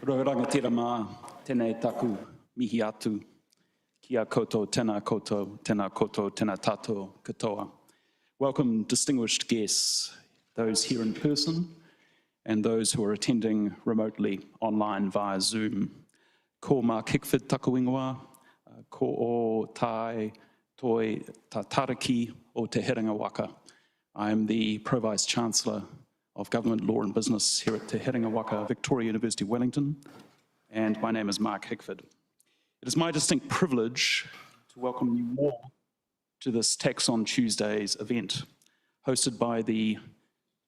Roiranga tira mā, tēnei taku, mihi atu, kia koutou, tēnā koutou, tēnā tātou katoa. Welcome, distinguished guests, those here in person and those who are attending remotely online via Zoom. Ko Mark Hickford taku ingoa, ko o tai toi ta tariki o te Herenga Waka. I am the Pro-Vice-Chancellor of Government Law and Business here at Te Herenga Waka, Victoria University, Wellington, and my name is Mark Hickford. It is my distinct privilege to welcome you all to this Tax on Tuesdays event, hosted by the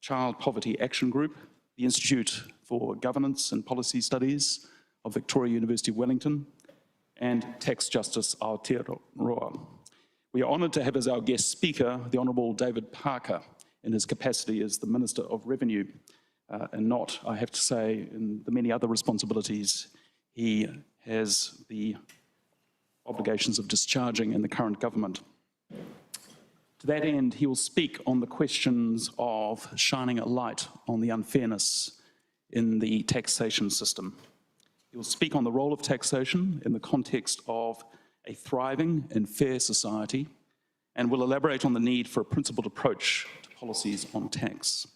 Child Poverty Action Group, the Institute for Governance and Policy Studies of Victoria University, Wellington, and Tax Justice Aotearoa. We are honoured to have as our guest speaker the Honourable David Parker in his capacity as the Minister of Revenue, and not, I have to say, in the many other responsibilities he has the obligations of discharging in the current government. To that end, he will speak on the questions of shining a light on the unfairness in the taxation system. He will speak on the role of taxation in the context of a thriving and fair society, and will elaborate on the need for a principled approach to policies on tax.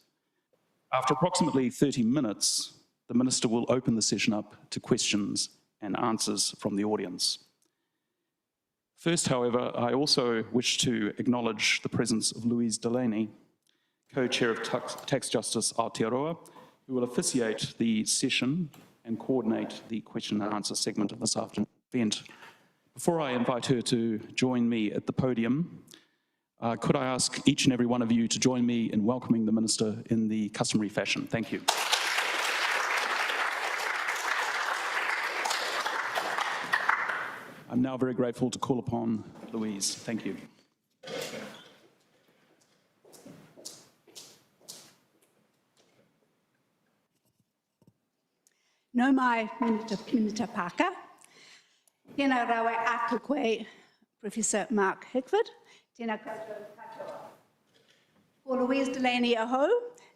After approximately 30 minutes, the Minister will open the session up to questions and answers from the audience. First, however, I also wish to acknowledge the presence of Louise Delaney, Co-Chair of Tax Justice Aotearoa, who will officiate the session and coordinate the question and answer segment of this afternoon event. Before I invite her to join me at the podium, could I ask each and every one of you to join me in welcoming the Minister in the customary fashion? Thank you. I'm now very grateful to call upon Louise. Thank you. No mai, Minister Parker. Tēnā rawe atu koe, Professor Mark Hickford. Tēnā koutou katoa. Ko Louise Delaney aho,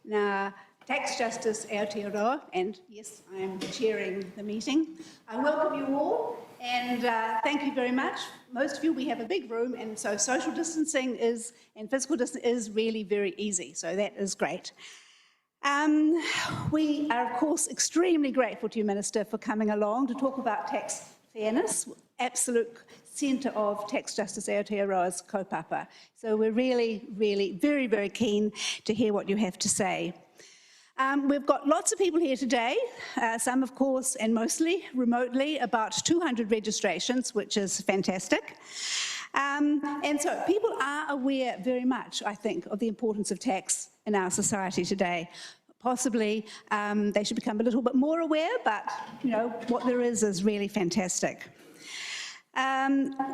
nā Tax Justice Aotearoa, and yes, I am chairing the meeting. I welcome you all, and thank you very much. Most of you, we have a big room, and so social distancing and physical distancing is really very easy, so that is great. We are, of course, extremely grateful to you, Minister, for coming along to talk about tax fairness, absolute centre of Tax Justice Aotearoa's kaupapa. So we're really, very, very keen to hear what you have to say. We've got lots of people here today, some of course and mostly remotely, about 200 registrations, which is fantastic. And so people are aware very much, I think, of the importance of tax in our society today. Possibly they should become a little bit more aware, but you know, what there is really fantastic.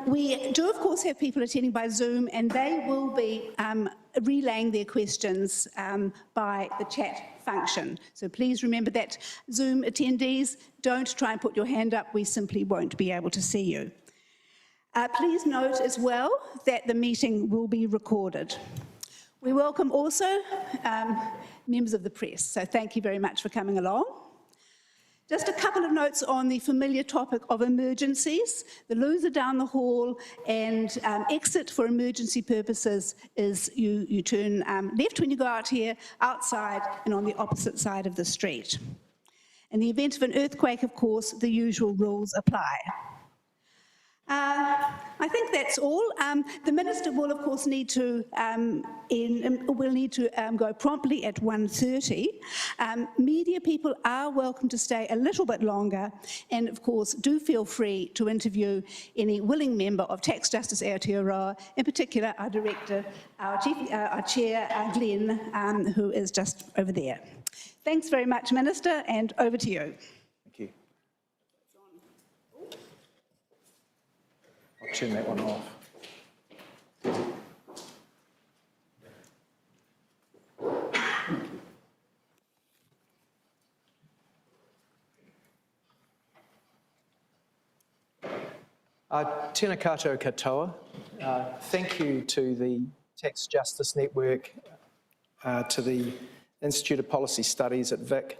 We do, of course, have people attending by Zoom, and they will be relaying their questions by the chat function. So please remember that, Zoom attendees, don't try and put your hand up, we simply won't be able to see you. Please note as well that the meeting will be recorded. We welcome also members of the press, so thank you very much for coming along. Just a couple of notes on the familiar topic of emergencies. The loos are down the hall, and exit for emergency purposes is you turn left when you go out here, outside, and on the opposite side of the street. In the event of an earthquake, of course, the usual rules apply. I think that's all. The Minister will, of course, need to go promptly at 1:30. Media people are welcome to stay a little bit longer, and of course, do feel free to interview any willing member of Tax Justice Aotearoa, in particular our Director, our Chair, Glenn, who is just over there. Thanks very much, Minister, and over to you. I'll turn that one off. Tēnā koutou katoa. Thank you to the Tax Justice Network, to the Institute of Policy Studies at Vic,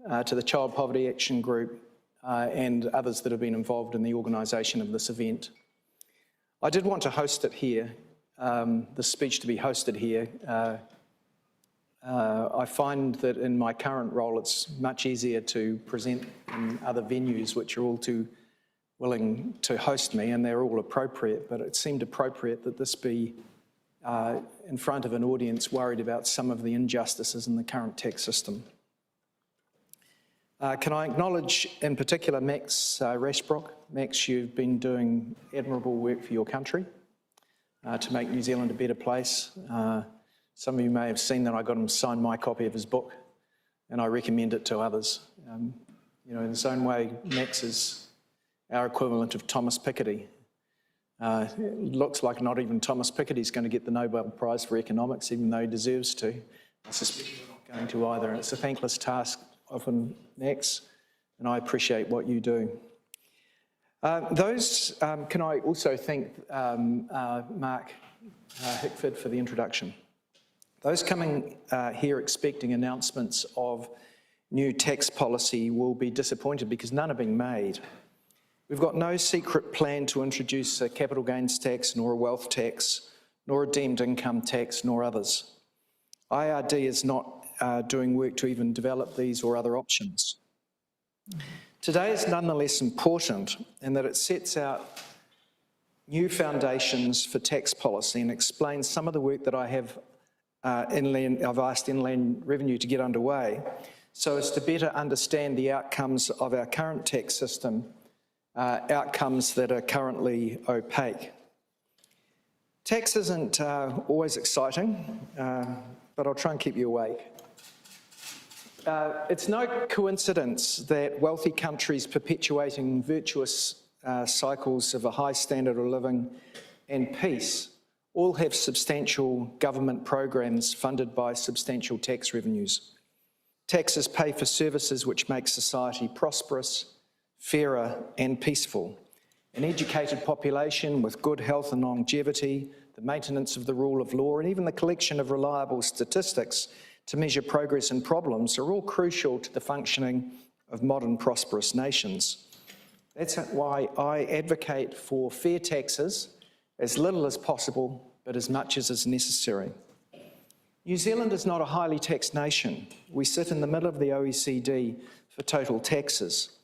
to the Child Poverty Action Group and others that have been involved in the organisation of this event. I did want to host it here, the speech to be hosted here. I find that in my current role it's much easier to present in other venues which are all too willing to host me, and they're all appropriate, but it seemed appropriate that this be in front of an audience worried about some of the injustices in the current tax system. Can I acknowledge in particular Max Rashbrook? Max, you've been doing admirable work for your country to make New Zealand a better place. Some of you may have seen that I got him to sign my copy of his book, and I recommend it to others. You know, in his own way, Max is our equivalent of Thomas Piketty. It looks like not even Thomas Piketty is going to get the Nobel Prize for Economics, even though he deserves to. I suspect we're not going to either, and it's a thankless task often, Max, and I appreciate what you do. Can I also thank Mark Hickford for the introduction. Those coming here expecting announcements of new tax policy will be disappointed because none are being made. We've got no secret plan to introduce a capital gains tax, nor a wealth tax, nor a deemed income tax, nor others. IRD is not doing work to even develop these or other options. Today is nonetheless important in that it sets out new foundations for tax policy and explains some of the work that I've asked Inland Revenue to get underway so as to better understand the outcomes of our current tax system, outcomes that are currently opaque. Tax isn't always exciting, but I'll try and keep you awake. It's no coincidence that wealthy countries perpetuating virtuous cycles of a high standard of living and peace all have substantial government programs funded by substantial tax revenues. Taxes pay for services which make society prosperous, fairer and peaceful. An educated population with good health and longevity, the maintenance of the rule of law, and even the collection of reliable statistics to measure progress and problems are all crucial to the functioning of modern prosperous nations. That's why I advocate for fair taxes, as little as possible, but as much as is necessary. New Zealand is not a highly taxed nation. We sit in the middle of the OECD for total taxes.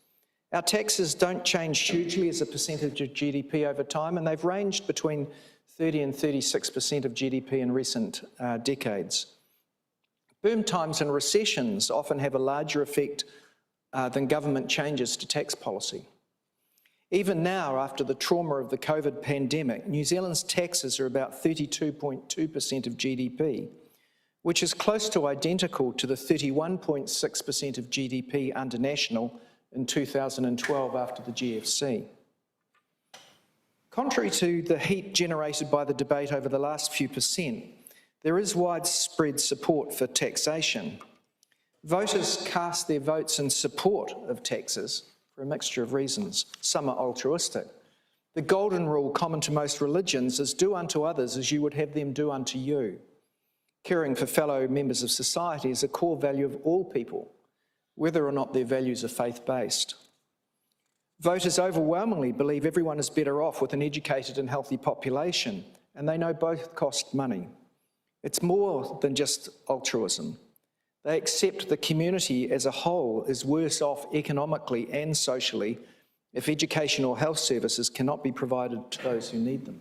Our taxes don't change hugely as a percentage of GDP over time, and they've ranged between 30 and 36% of GDP in recent decades. Boom times and recessions often have a larger effect than government changes to tax policy. Even now, after the trauma of the COVID pandemic, New Zealand's taxes are about 32.2% of GDP, which is close to identical to the 31.6% of GDP under national in 2012 after the GFC. Contrary to the heat generated by the debate over the last few percent, there is widespread support for taxation. Voters cast their votes in support of taxes for a mixture of reasons. Some are altruistic. The golden rule common to most religions is do unto others as you would have them do unto you. Caring for fellow members of society is a core value of all people, whether or not their values are faith-based. Voters overwhelmingly believe everyone is better off with an educated and healthy population, and they know both cost money. It's more than just altruism. They accept the community as a whole is worse off economically and socially if education or health services cannot be provided to those who need them.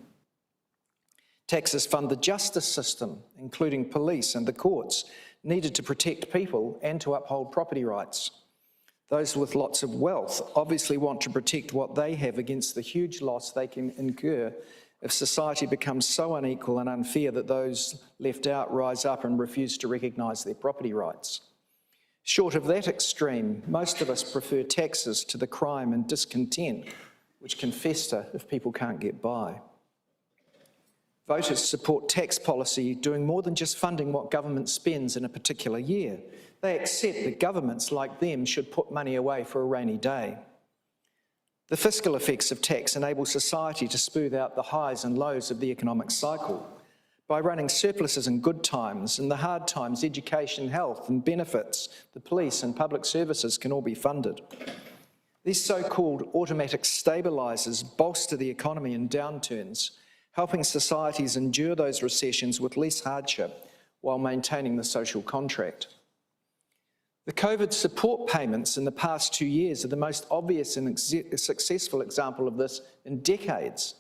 Taxes fund the justice system, including police and the courts, needed to protect people and to uphold property rights. Those with lots of wealth obviously want to protect what they have against the huge loss they can incur if society becomes so unequal and unfair that those left out rise up and refuse to recognise their property rights. Short of that extreme, most of us prefer taxes to the crime and discontent which can fester if people can't get by. Voters support tax policy doing more than just funding what government spends in a particular year. They accept that governments like them should put money away for a rainy day. The fiscal effects of tax enable society to smooth out the highs and lows of the economic cycle. by running surpluses in good times. In the hard times, education, health and benefits, the police and public services can all be funded. These so-called automatic stabilisers bolster the economy in downturns, helping societies endure those recessions with less hardship while maintaining the social contract. The COVID support payments in the past 2 years are the most obvious and successful example of this in decades.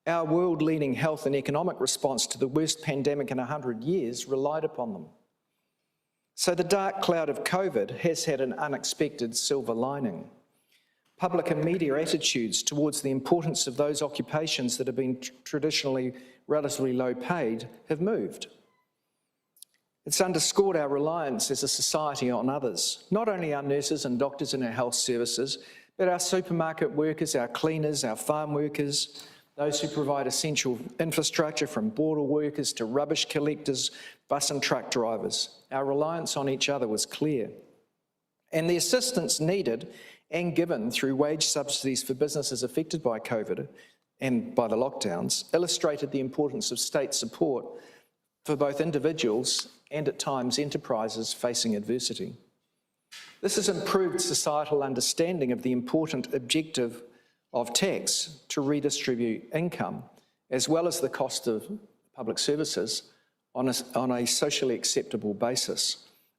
Our world-leading health and economic response to the worst pandemic in 100 years relied upon them. So the dark cloud of COVID has had an unexpected silver lining. Public and media attitudes towards the importance of those occupations that have been traditionally relatively low paid have moved. It's underscored our reliance as a society on others, not only our nurses and doctors in our health services, but our supermarket workers, our cleaners, our farm workers, those who provide essential infrastructure from border workers to rubbish collectors, bus and truck drivers. Our reliance on each other was clear. And the assistance needed and given through wage subsidies for businesses affected by COVID and by the lockdowns illustrated the importance of state support for both individuals and at times enterprises facing adversity. This has improved societal understanding of the important objective of tax to redistribute income, as well as the cost of public services on a socially acceptable basis.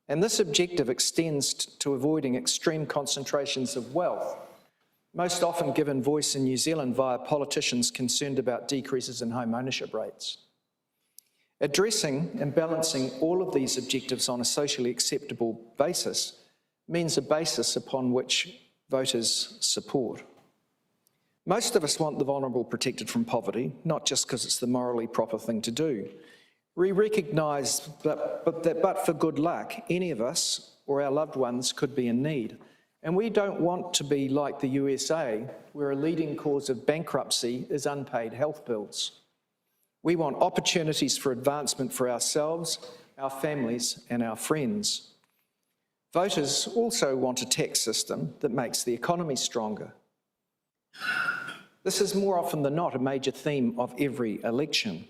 And this objective extends to avoiding extreme concentrations of wealth, most often given voice in New Zealand via politicians concerned about decreases in home ownership rates. Addressing and balancing all of these objectives on a socially acceptable basis means a basis upon which voters support. Most of us want the vulnerable protected from poverty, not just because it's the morally proper thing to do. We recognise that but for good luck, any of us or our loved ones could be in need. And we don't want to be like the USA, where a leading cause of bankruptcy is unpaid health bills. We want opportunities for advancement for ourselves, our families, and our friends. Voters also want a tax system that makes the economy stronger. This is more often than not a major theme of every election.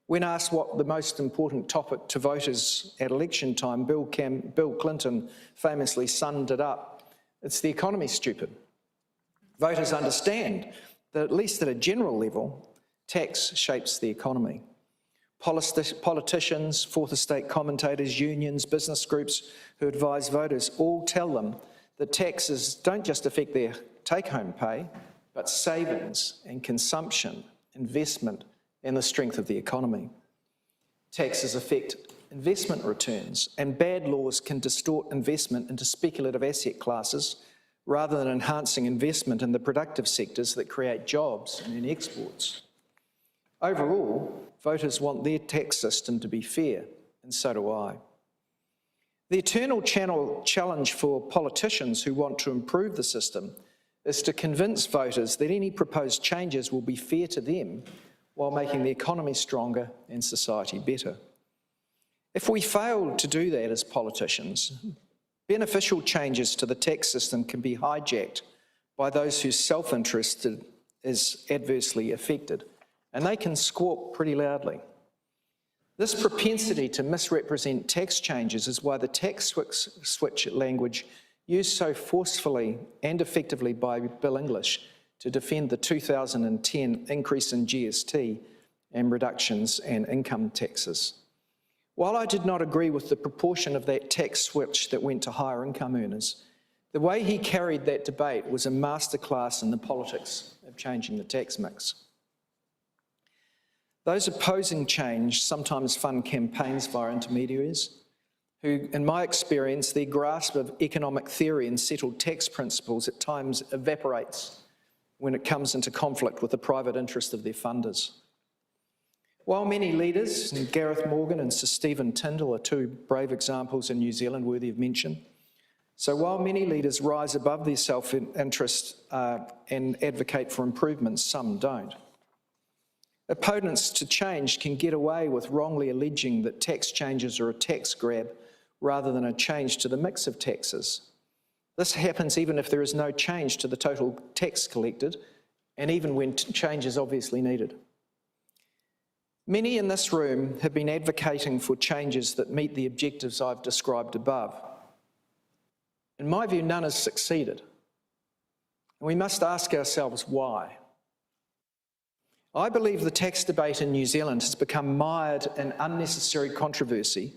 When asked what the most important topic to voters at election time, Bill Clinton famously summed it up. It's the economy, stupid. Voters understand that, at least at a general level, tax shapes the economy. Politicians, fourth estate commentators, unions, business groups who advise voters all tell them that taxes don't just affect their take-home pay, but savings and consumption, investment, and the strength of the economy. Taxes affect investment returns, and bad laws can distort investment into speculative asset classes rather than enhancing investment in the productive sectors that create jobs and in exports. Overall, voters want their tax system to be fair, and so do I. The eternal challenge for politicians who want to improve the system is to convince voters that any proposed changes will be fair to them while making the economy stronger and society better. If we fail to do that as politicians, beneficial changes to the tax system can be hijacked by those whose self-interest is adversely affected, and they can squawk pretty loudly. This propensity to misrepresent tax changes is why the tax switch language used so forcefully and effectively by Bill English to defend the 2010 increase in GST and reductions in income taxes. While I did not agree with the proportion of that tax switch that went to higher income earners, the way he carried that debate was a masterclass in the politics of changing the tax mix. Those opposing change sometimes fund campaigns via intermediaries who, in my experience, their grasp of economic theory and settled tax principles at times evaporates when it comes into conflict with the private interest of their funders. While many leaders, and Gareth Morgan and Sir Stephen Tindall are two brave examples in New Zealand worthy of mention, so while many leaders rise above their self-interest and advocate for improvements, some don't. Opponents to change can get away with wrongly alleging that tax changes are a tax grab rather than a change to the mix of taxes. This happens even if there is no change to the total tax collected, and even when change is obviously needed. Many in this room have been advocating for changes that meet the objectives I've described above. In my view, none has succeeded. And we must ask ourselves why. I believe the tax debate in New Zealand has become mired in unnecessary controversy,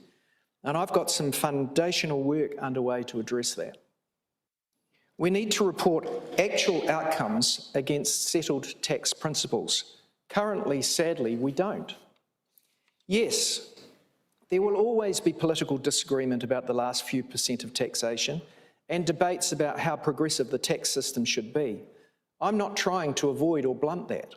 and I've got some foundational work underway to address that. We need to report actual outcomes against settled tax principles. Currently, sadly, we don't. Yes, there will always be political disagreement about the last few % of taxation and debates about how progressive the tax system should be. I'm not trying to avoid or blunt that.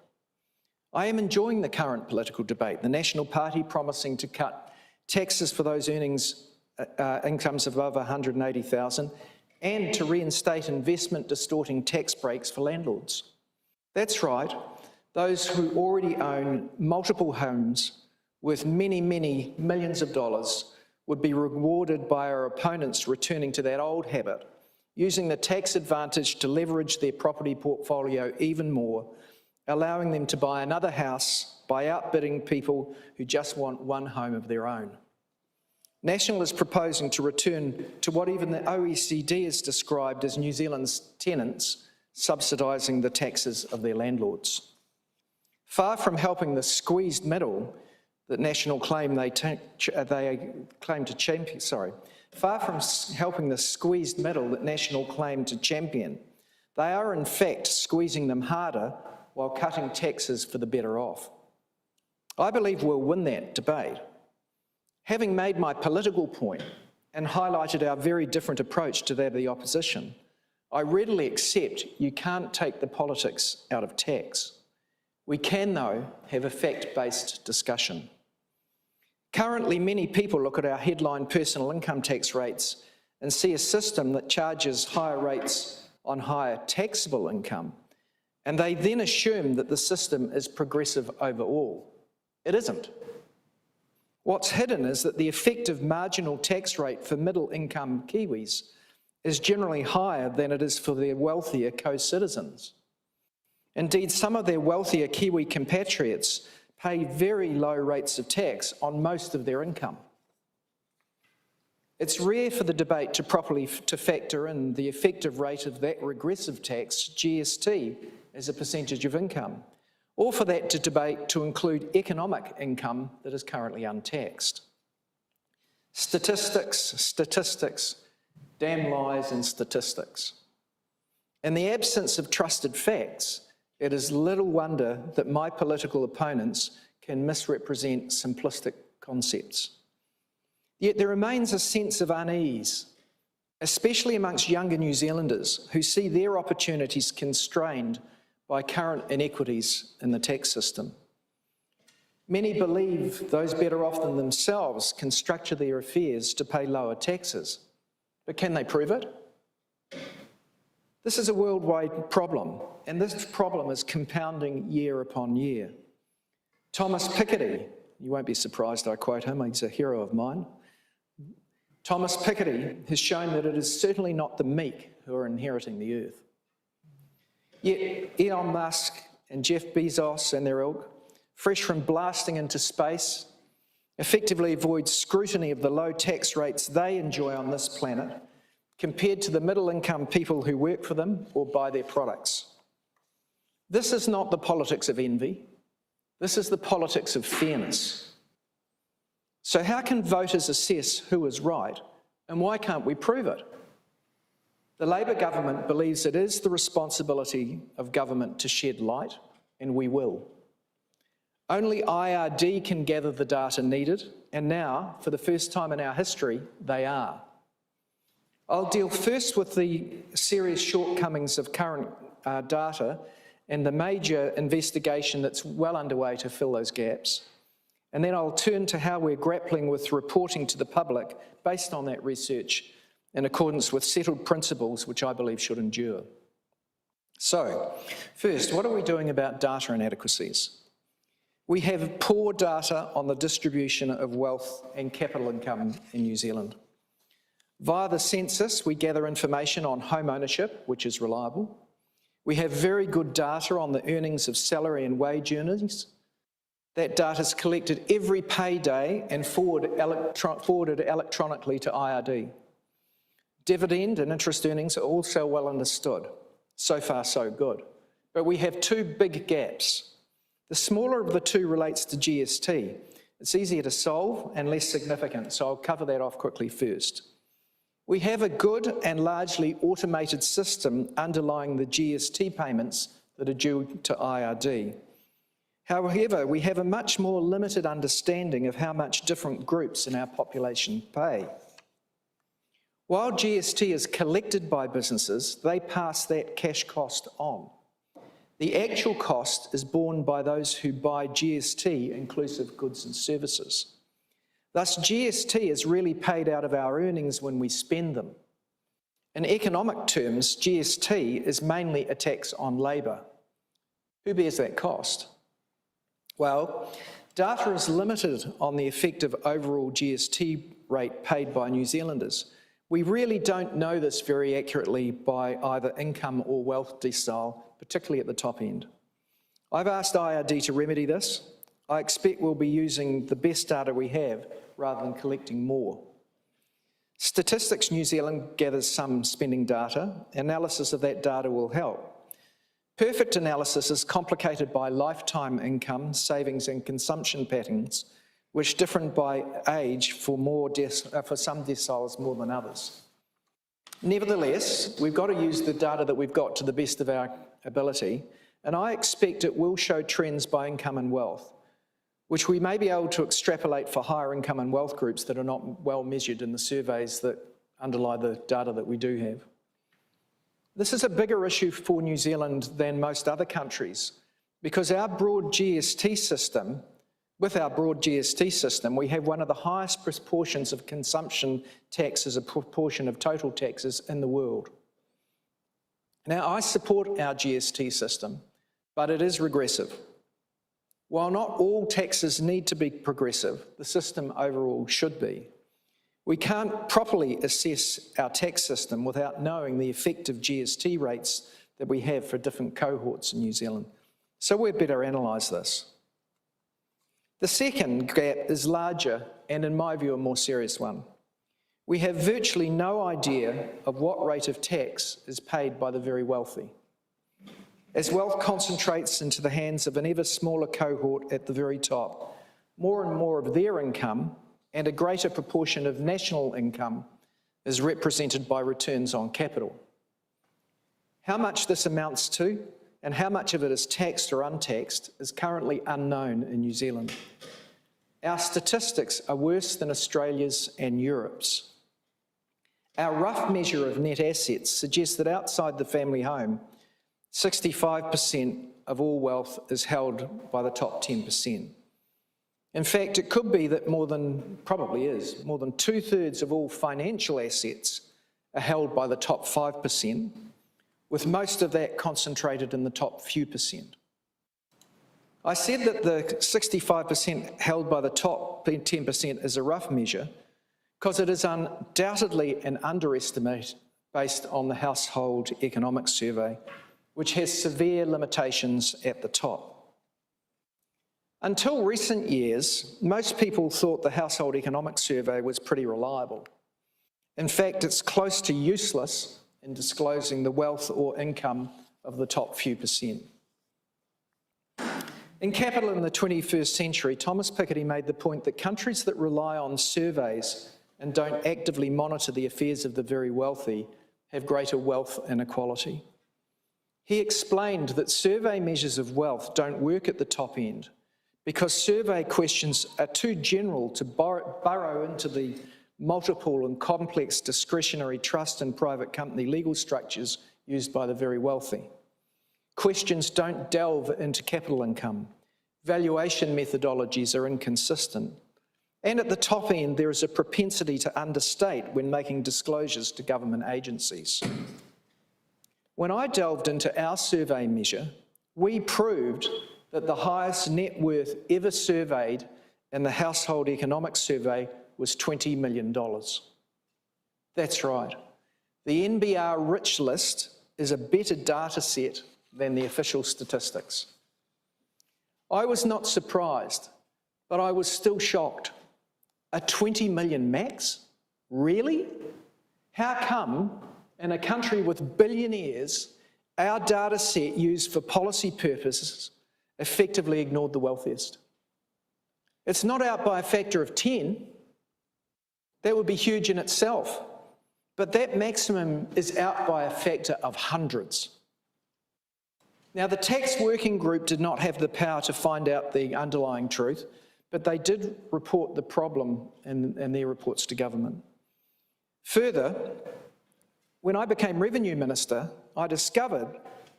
I am enjoying the current political debate, the National Party promising to cut taxes for those incomes above $180,000 and to reinstate investment-distorting tax breaks for landlords. That's right, those who already own multiple homes worth many, many millions of dollars would be rewarded by our opponents returning to that old habit, using the tax advantage to leverage their property portfolio even more, allowing them to buy another house by outbidding people who just want one home of their own. National is proposing to return to what even the OECD has described as New Zealand's tenants subsidising the taxes of their landlords. Far from helping the squeezed middle that National claim they claim to champion, far from helping the squeezed middle that National claim to champion, they are in fact squeezing them harder while cutting taxes for the better off. I believe we'll win that debate. Having made my political point and highlighted our very different approach to that of the opposition, I readily accept you can't take the politics out of tax. We can, though, have a fact-based discussion. Currently, many people look at our headline personal income tax rates and see a system that charges higher rates on higher taxable income, and they then assume that the system is progressive overall. It isn't. What's hidden is that the effective marginal tax rate for middle-income Kiwis is generally higher than it is for their wealthier co-citizens. Indeed, some of their wealthier Kiwi compatriots pay very low rates of tax on most of their income. It's rare for the debate to properly factor in the effective rate of that regressive tax, GST, as a percentage of income, or for that debate to include economic income that is currently untaxed. Statistics, damn lies and statistics. In the absence of trusted facts, it is little wonder that my political opponents can misrepresent simplistic concepts. Yet there remains a sense of unease, especially amongst younger New Zealanders who see their opportunities constrained by current inequities in the tax system. Many believe those better off than themselves can structure their affairs to pay lower taxes. But can they prove it? This is a worldwide problem, and this problem is compounding year upon year. Thomas Piketty, you won't be surprised I quote him, he's a hero of mine. Thomas Piketty has shown that it is certainly not the meek who are inheriting the earth. Yet Elon Musk and Jeff Bezos and their ilk, fresh from blasting into space, effectively avoid scrutiny of the low tax rates they enjoy on this planet compared to the middle-income people who work for them or buy their products. This is not the politics of envy. This is the politics of fairness. So how can voters assess who is right, and why can't we prove it? The Labor government believes it is the responsibility of government to shed light, and we will. Only IRD can gather the data needed, and now, for the first time in our history, they are. I'll deal first with the serious shortcomings of current data and the major investigation that's well underway to fill those gaps. And then I'll turn to how we're grappling with reporting to the public based on that research in accordance with settled principles which I believe should endure. So, first, what are we doing about data inadequacies? We have poor data on the distribution of wealth and capital income in New Zealand. Via the census, we gather information on home ownership, which is reliable. We have very good data on the earnings of salary and wage earners. That data is collected every payday and forwarded electronically to IRD. Dividend and interest earnings are also well understood. So far, so good. But we have two big gaps. The smaller of the two relates to GST. It's easier to solve and less significant, so I'll cover that off quickly first. We have a good and largely automated system underlying the GST payments that are due to IRD. However, we have a much more limited understanding of how much different groups in our population pay. While GST is collected by businesses, they pass that cash cost on. The actual cost is borne by those who buy GST inclusive goods and services. Thus, GST is really paid out of our earnings when we spend them. In economic terms, GST is mainly a tax on labour. Who bears that cost? Well, data is limited on the effective overall GST rate paid by New Zealanders. We really don't know this very accurately by either income or wealth decile, particularly at the top end. I've asked IRD to remedy this. I expect we'll be using the best data we have rather than collecting more. Statistics New Zealand gathers some spending data. Analysis of that data will help. Perfect analysis is complicated by lifetime income, savings and consumption patterns, which differ by age for some deciles more than others. Nevertheless, we've got to use the data that we've got to the best of our ability, and I expect it will show trends by income and wealth, which we may be able to extrapolate for higher income and wealth groups that are not well measured in the surveys that underlie the data that we do have. This is a bigger issue for New Zealand than most other countries because with our broad GST system, we have one of the highest proportions of consumption tax as a proportion of total taxes in the world. Now, I support our GST system, but it is regressive. While not all taxes need to be progressive, the system overall should be. We can't properly assess our tax system without knowing the effective GST rates that we have for different cohorts in New Zealand. So we'd better analyse this. The second gap is larger and, in my view, a more serious one. We have virtually no idea of what rate of tax is paid by the very wealthy. As wealth concentrates into the hands of an ever smaller cohort at the very top, more and more of their income and a greater proportion of national income is represented by returns on capital. How much this amounts to and how much of it is taxed or untaxed is currently unknown in New Zealand. Our statistics are worse than Australia's and Europe's. Our rough measure of net assets suggests that outside the family home, 65% of all wealth is held by the top 10%. In fact, it could be that more than 2/3 of all financial assets are held by the top 5%, with most of that concentrated in the top few percent. I said that the 65% held by the top 10% is a rough measure because it is undoubtedly an underestimate based on the Household Economics Survey, which has severe limitations at the top. Until recent years, most people thought the Household Economics Survey was pretty reliable. In fact, it's close to useless in disclosing the wealth or income of the top few percent. In Capital in the 21st Century, Thomas Piketty made the point that countries that rely on surveys and don't actively monitor the affairs of the very wealthy have greater wealth inequality. He explained that survey measures of wealth don't work at the top end because survey questions are too general to burrow into the multiple and complex discretionary trust and private company legal structures used by the very wealthy. Questions don't delve into capital income. Valuation methodologies are inconsistent. And at the top end, there is a propensity to understate when making disclosures to government agencies. When I delved into our survey measure, we proved that the highest net worth ever surveyed in the Household Economics Survey was $20 million. That's right. The NBR Rich List is a better data set than the official statistics. I was not surprised, but I was still shocked. A 20 million max? Really? How come in a country with billionaires, our data set used for policy purposes effectively ignored the wealthiest? It's not out by a factor of 10. That would be huge in itself. But that maximum is out by a factor of hundreds. Now, the tax working group did not have the power to find out the underlying truth, but they did report the problem in their reports to government. Further, when I became Revenue Minister, I discovered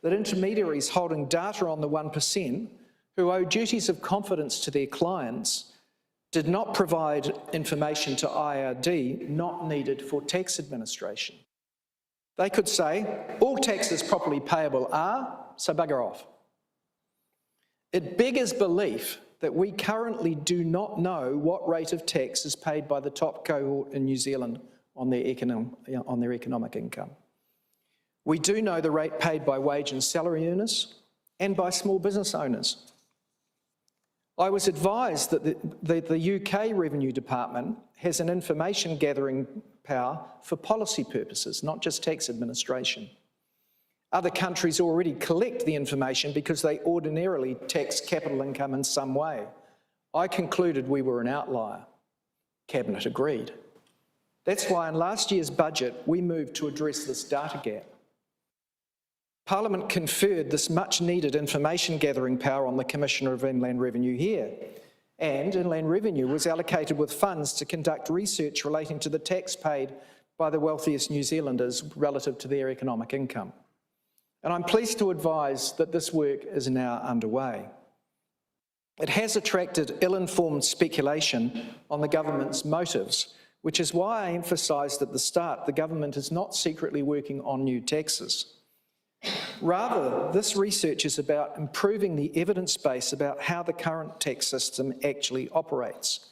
that intermediaries holding data on the 1% who owe duties of confidence to their clients did not provide information to IRD not needed for tax administration. They could say, all taxes properly payable are, so bugger off. It beggars belief that we currently do not know what rate of tax is paid by the top cohort in New Zealand on their economic income. We do know the rate paid by wage and salary earners and by small business owners. I was advised that the UK Revenue Department has an information gathering power for policy purposes, not just tax administration. Other countries already collect the information because they ordinarily tax capital income in some way. I concluded we were an outlier. Cabinet agreed. That's why in last year's budget, we moved to address this data gap. Parliament conferred this much needed information gathering power on the Commissioner of Inland Revenue here, and Inland Revenue was allocated with funds to conduct research relating to the tax paid by the wealthiest New Zealanders relative to their economic income. And I'm pleased to advise that this work is now underway. It has attracted ill-informed speculation on the government's motives, which is why I emphasised at the start the government is not secretly working on new taxes. Rather, this research is about improving the evidence base about how the current tax system actually operates.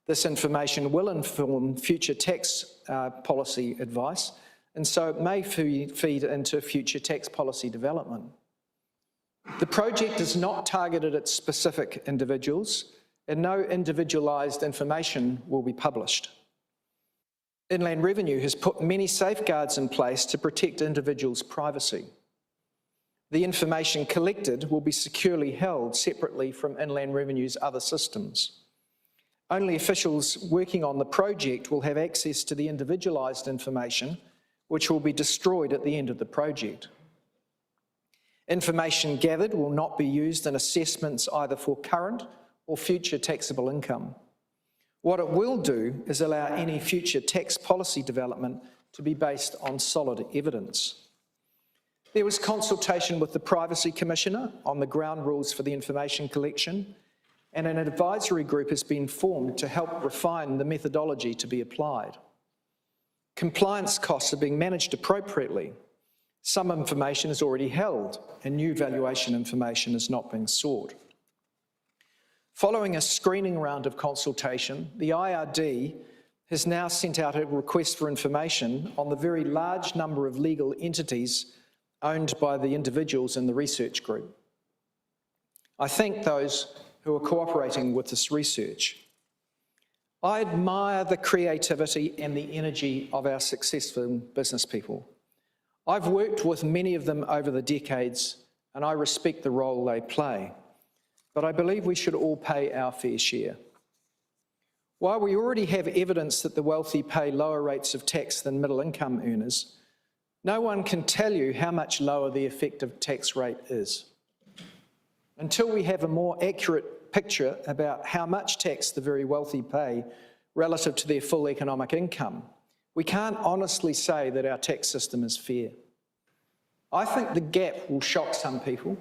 This information will inform future tax policy advice, and so it may feed into future tax policy development. The project is not targeted at specific individuals, and no individualised information will be published. Inland Revenue has put many safeguards in place to protect individuals' privacy. The information collected will be securely held separately from Inland Revenue's other systems. Only officials working on the project will have access to the individualised information, which will be destroyed at the end of the project. Information gathered will not be used in assessments either for current or future taxable income. What it will do is allow any future tax policy development to be based on solid evidence. There was consultation with the Privacy Commissioner on the ground rules for the information collection, and an advisory group has been formed to help refine the methodology to be applied. Compliance costs are being managed appropriately. Some information is already held, and new valuation information is not being sought. Following a screening round of consultation, the IRD has now sent out a request for information on the very large number of legal entities owned by the individuals in the research group. I thank those who are cooperating with this research. I admire the creativity and the energy of our successful business people. I've worked with many of them over the decades, and I respect the role they play. But I believe we should all pay our fair share. While we already have evidence that the wealthy pay lower rates of tax than middle income earners, no one can tell you how much lower the effective tax rate is. Until we have a more accurate picture about how much tax the very wealthy pay relative to their full economic income, we can't honestly say that our tax system is fair. I think the gap will shock some people,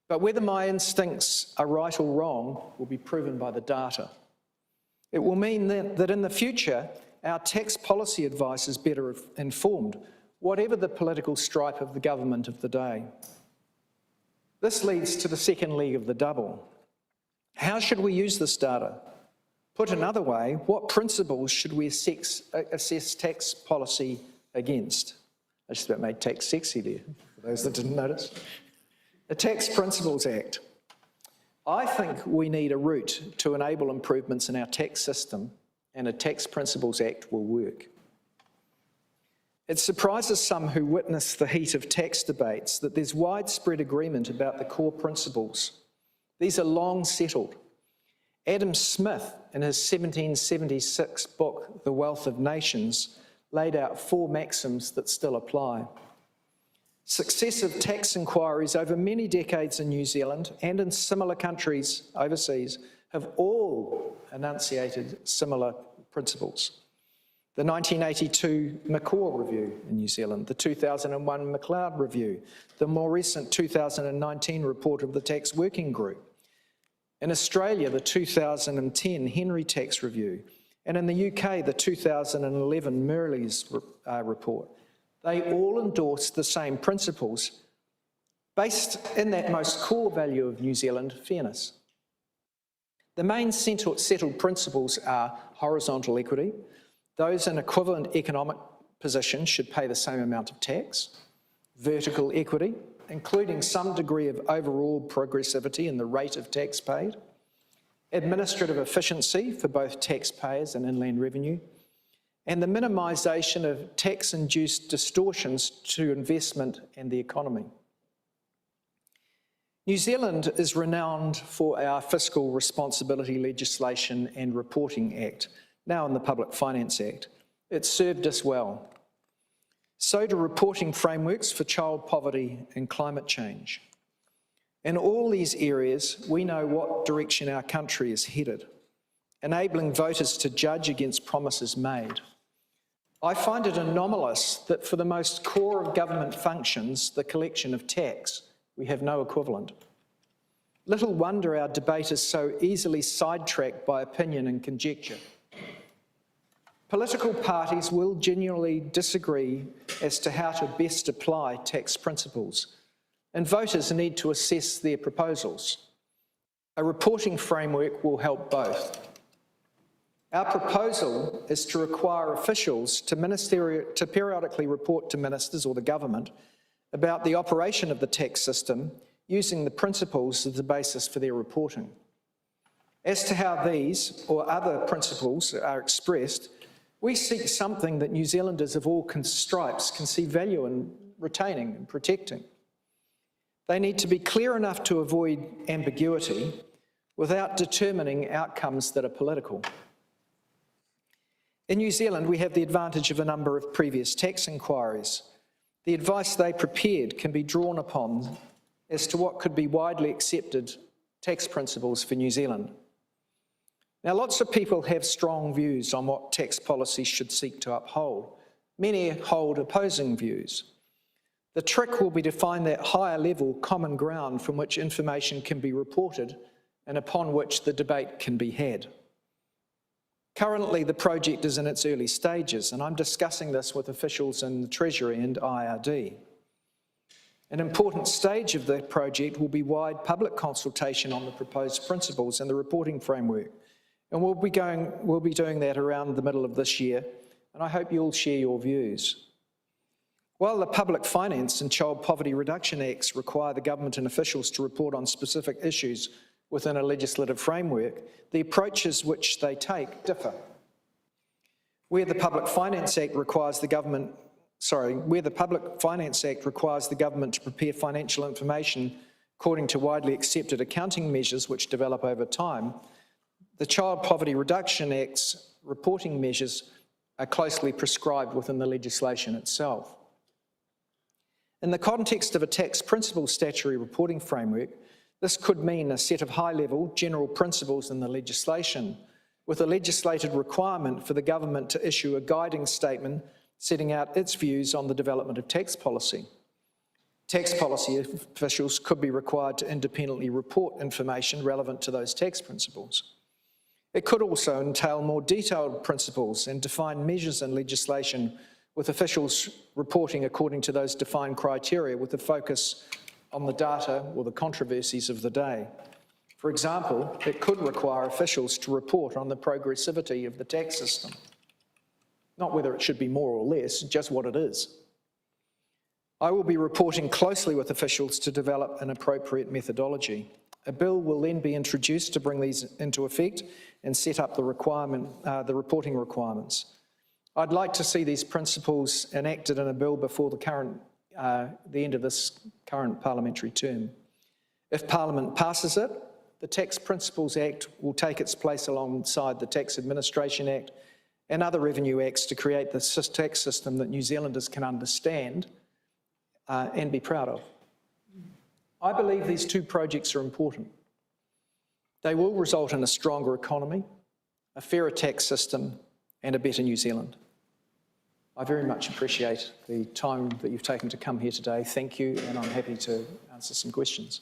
but whether my instincts are right or wrong will be proven by the data. It will mean that in the future, our tax policy advice is better informed, whatever the political stripe of the government of the day. This leads to the second leg of the double. How should we use this data? Put another way, what principles should we assess tax policy against? I just about made tax sexy there, for those that didn't notice. The Tax Principles Act. I think we need a route to enable improvements in our tax system, and a Tax Principles Act will work. It surprises some who witness the heat of tax debates that there's widespread agreement about the core principles. These are long settled. Adam Smith, in his 1776 book, The Wealth of Nations, laid out 4 maxims that still apply. Successive tax inquiries over many decades in New Zealand and in similar countries overseas have all enunciated similar principles. The 1982 McCaw Review in New Zealand, the 2001 MacLeod Review, the more recent 2019 report of the Tax Working Group. In Australia, the 2010 Henry Tax Review, and in the UK, the 2011 Murley's report. They all endorse the same principles based in that most core value of New Zealand, fairness. The main settled principles are horizontal equity. Those in equivalent economic positions should pay the same amount of tax. Vertical equity, including some degree of overall progressivity in the rate of tax paid. Administrative efficiency for both taxpayers and inland revenue. And the minimisation of tax-induced distortions to investment and the economy. New Zealand is renowned for our fiscal responsibility legislation and reporting act, now in the Public Finance Act. It's served us well. So do reporting frameworks for child poverty and climate change. In all these areas, we know what direction our country is headed, enabling voters to judge against promises made. I find it anomalous that for the most core of government functions, the collection of tax, we have no equivalent. Little wonder our debate is so easily sidetracked by opinion and conjecture. Political parties will genuinely disagree as to how to best apply tax principles, and voters need to assess their proposals. A reporting framework will help both. Our proposal is to require officials to periodically report to ministers or the government about the operation of the tax system using the principles as the basis for their reporting. As to how these or other principles are expressed, we seek something that New Zealanders of all stripes can see value in retaining and protecting. They need to be clear enough to avoid ambiguity without determining outcomes that are political. In New Zealand, we have the advantage of a number of previous tax inquiries. The advice they prepared can be drawn upon as to what could be widely accepted tax principles for New Zealand. Now, lots of people have strong views on what tax policy should seek to uphold. Many hold opposing views. The trick will be to find that higher level common ground from which information can be reported and upon which the debate can be had. Currently, the project is in its early stages, and I'm discussing this with officials in the Treasury and IRD. An important stage of the project will be wide public consultation on the proposed principles and the reporting framework, and we'll be doing that around the middle of this year, and I hope you'll share your views. While the Public Finance and Child Poverty Reduction Acts require the government and officials to report on specific issues within a legislative framework, the approaches which they take differ. Where the Public Finance Act requires the government to prepare financial information according to widely accepted accounting measures which develop over time, the Child Poverty Reduction Act's reporting measures are closely prescribed within the legislation itself. In the context of a tax principles statutory reporting framework, this could mean a set of high-level general principles in the legislation, with a legislated requirement for the government to issue a guiding statement setting out its views on the development of tax policy. Tax policy officials could be required to independently report information relevant to those tax principles. It could also entail more detailed principles and defined measures in legislation, with officials reporting according to those defined criteria with a focus on the data or the controversies of the day. For example, it could require officials to report on the progressivity of the tax system. Not whether it should be more or less, just what it is. I will be reporting closely with officials to develop an appropriate methodology. A bill will then be introduced to bring these into effect and set up the reporting requirements. I'd like to see these principles enacted in a bill before the end of this current parliamentary term. If Parliament passes it, the Tax Principles Act will take its place alongside the Tax Administration Act and other revenue acts to create the tax system that New Zealanders can understand and be proud of. I believe these two projects are important. They will result in a stronger economy, a fairer tax system, and a better New Zealand. I very much appreciate the time that you've taken to come here today. Thank you, and I'm happy to answer some questions.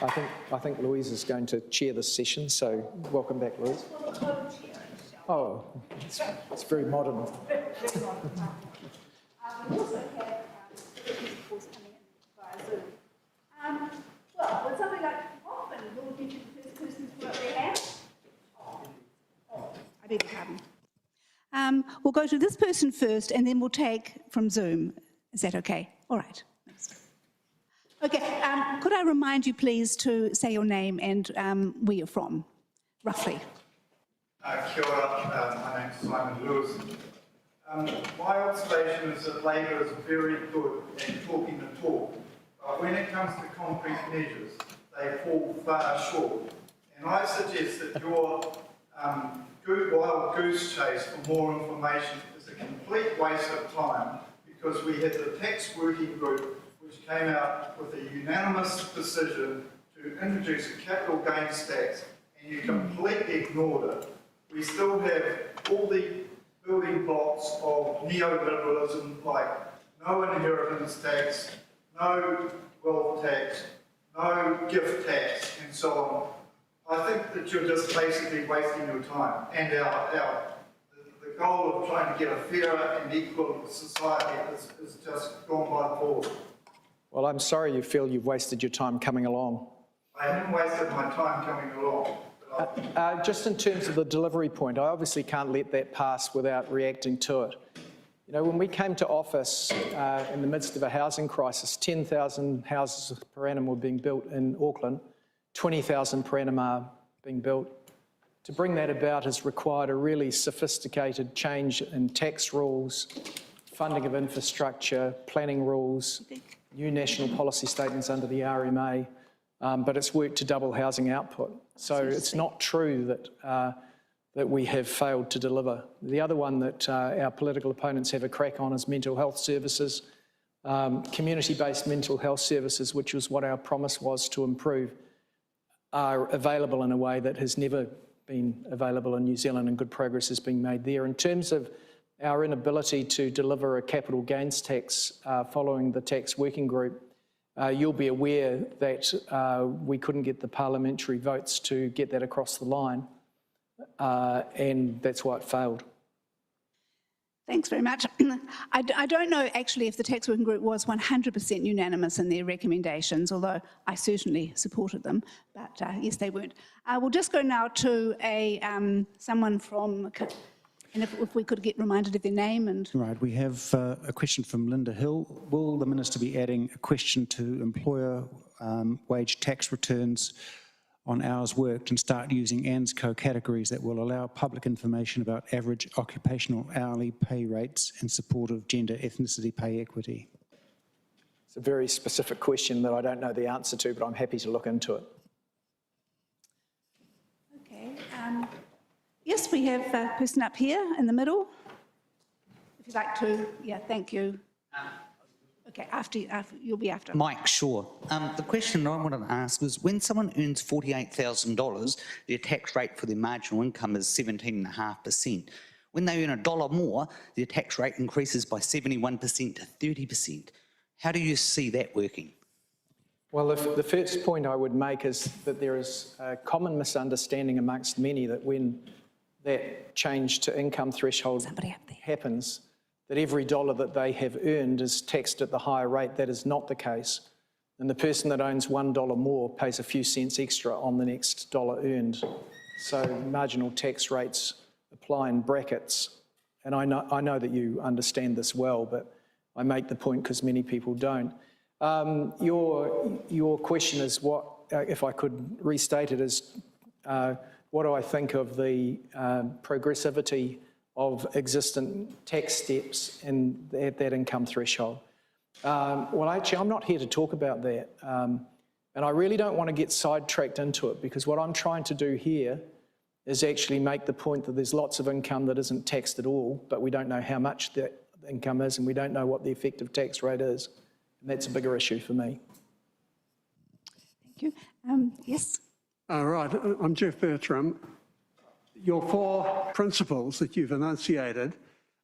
I think Louise is going to chair this session, so welcome back, Louise. Oh, it's very modern. We also have principals coming in via Zoom. Well, with something like often, we'll give you the first person to put up their hand. I beg your pardon. We'll go to this person first, and then we'll take from Zoom. Is that okay? All right. Okay, could I remind you, please, to say your name and where you're from, roughly? Kia ora, my name's Simon Lewis. My observation is that Labour is very good at talking the talk, but when it comes to concrete measures, they fall far short. And I suggest that your wild goose chase for more information is a complete waste of time, because we had the tax working group which came out with a unanimous decision to introduce a capital gains tax, and you completely ignored it. We still have all the building blocks of neoliberalism, like no inheritance tax, no wealth tax, no gift tax, and so on. I think that you're just basically wasting your time, and the goal of trying to get a fairer and equal society is just gone by the board. Well, I'm sorry you feel you've wasted your time coming along. I haven't wasted my time coming along. Just in terms of the delivery point, I obviously can't let that pass without reacting to it. You know, when we came to office in the midst of a housing crisis, 10,000 houses per annum were being built in Auckland, 20,000 per annum are being built. To bring that about has required a really sophisticated change in tax rules, funding of infrastructure, planning rules, new national policy statements under the RMA, but it's worked to double housing output. So it's not true that we have failed to deliver. The other one that our political opponents have a crack on is mental health services, community-based mental health services, which was what our promise was to improve, are available in a way that has never been available in New Zealand, and good progress is being made there. In terms of our inability to deliver a capital gains tax following the tax working group, you'll be aware that we couldn't get the parliamentary votes to get that across the line, and that's why it failed. Thanks very much. I don't know actually if the tax working group was 100% unanimous in their recommendations, although I certainly supported them, but yes, they weren't. We'll just go now to someone from, and if we could get reminded of their name and... Right, we have a question from Linda Hill. Will the Minister be adding a question to employer wage tax returns on hours worked and start using ANZCO categories that will allow public information about average occupational hourly pay rates in support of gender ethnicity pay equity? It's a very specific question that I don't know the answer to, but I'm happy to look into it. Okay. Yes, we have a person up here in the middle. If you'd like to, yeah, thank you. Okay, after you'll be after. Mike, sure. The question I wanted to ask was, when someone earns $48,000, their tax rate for their marginal income is 17.5%. When they earn $1 more, their tax rate increases by 71% to 30%. How do you see that working? Well, the first point I would make is that there is a common misunderstanding amongst many that when that change to income threshold happens, that every dollar that they have earned is taxed at the higher rate. That is not the case. And the person that owns $1 more pays a few cents extra on the next dollar earned. So marginal tax rates apply in brackets and I know that you understand this well, but I make the point because many people don't. Your question is what, if I could restate it, is what do I think of the progressivity of existent tax steps and that income threshold? Well, actually, I'm not here to talk about that. And I really don't want to get sidetracked into it, because what I'm trying to do here is actually make the point that there's lots of income that isn't taxed at all, but we don't know how much that income is, and we don't know what the effective tax rate is. And that's a bigger issue for me. Thank you. Yes? Right, I'm Jeff Bertram. Your 4 principles that you've enunciated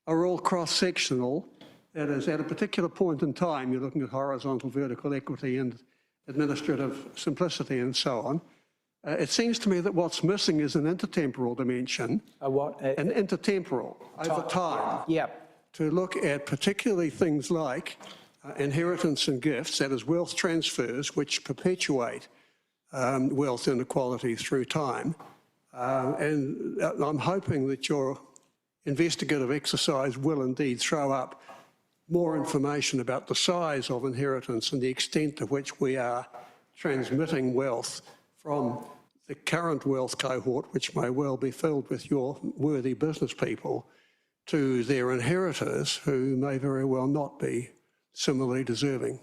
are all cross-sectional. That is, at a particular point in time, you're looking at horizontal, vertical equity and administrative simplicity and so on. It seems to me that what's missing is an intertemporal dimension. A what? An intertemporal, over time. Yeah. To look at particularly things like inheritance and gifts, that is wealth transfers, which perpetuate wealth inequality through time. And I'm hoping that your investigative exercise will indeed throw up more information about the size of inheritance and the extent to which we are transmitting wealth from the current wealth cohort, which may well be filled with your worthy business people, to their inheritors who may very well not be similarly deserving.